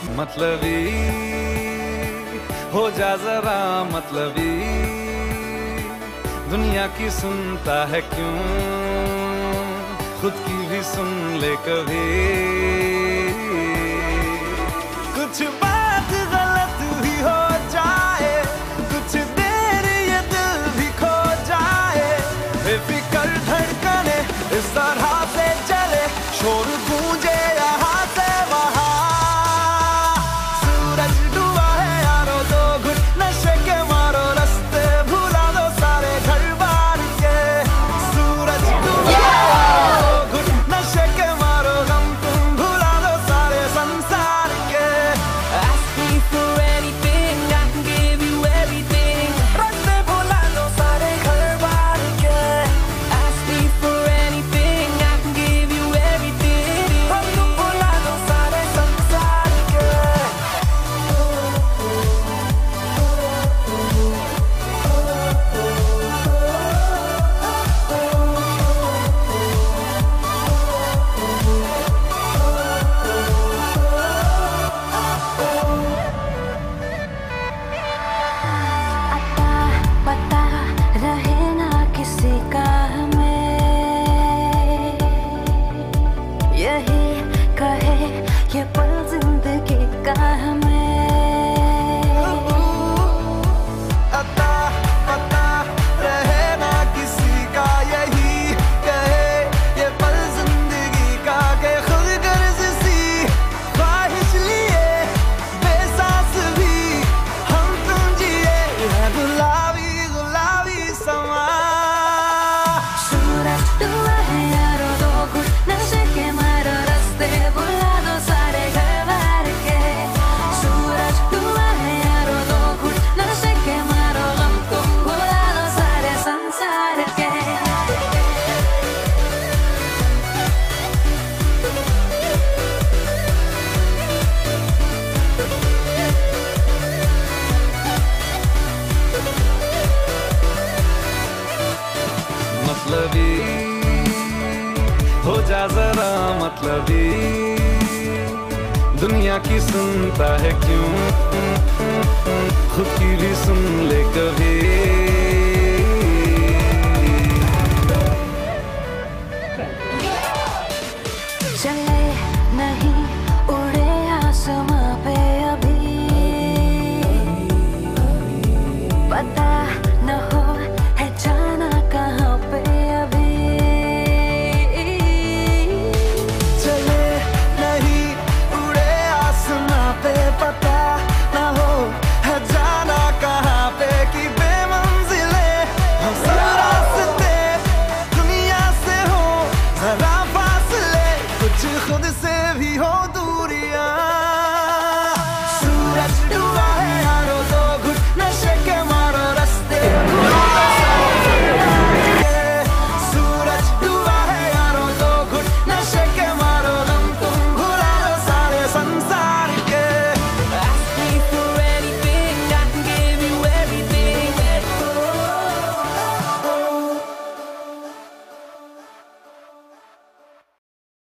मतलबी हो जा जरा मतलबी, दुनिया की सुनता है क्यों, खुद की भी सुन ले कभी। कुछ बात गलत भी हो जाए, कुछ देर ये दिल भी खो जाए, बेफिक्र धड़कने इस तरह से चले, शोर गूंजे यहाँ से वहाँ। सूरज डूबा है यारो, दो घुट नशे के मारो, रास्ते भुला दो सारे घर बार के। सूरज डूबा है यारो, दो घुट नशे के मारो, गम तुम भुला दो सारे संसार के। Ask me for anything, I can give you everything. रास्ते भुला दो सारे घर बार के। Ask me for anything, I can give you everything. हम तुम भुला दो सारे संसार के। अता पता रहे ना किसी का हमें, यही कहे ये पल जिंदगी का हमें। अता पता रहे ना किसी का, यही कहे ये पल जिंदगी का, के खुद गर्ज सी ख्वाहिश लिए बेसास भी हम तुम जिए, है गुलाबी गुलाबी समा। सूरज डूबा है यारो, दो घुट नशे के मारो, रास्ते भुला दो सारे घर बार के। सूरज डूबा है यारो, दो घुट नशे के मारो, गम तुम भुला दो सारे संसार के। मतलबी हो जा जरा मतलबी, दुनिया की सुनता है क्यों, खुद की भी सुन ले कभी। चले नहीं उड़े आसमां पे अभी, पता न हो है जाना कहाँ पे अभी। चले नहीं उड़े आसमां पे, पता ना हो है जाना कहाँ पे, कि बेमंजिले हो सब रास्ते, दुनिया से हो जरा फासले, कुछ खुद से भी हो दूर।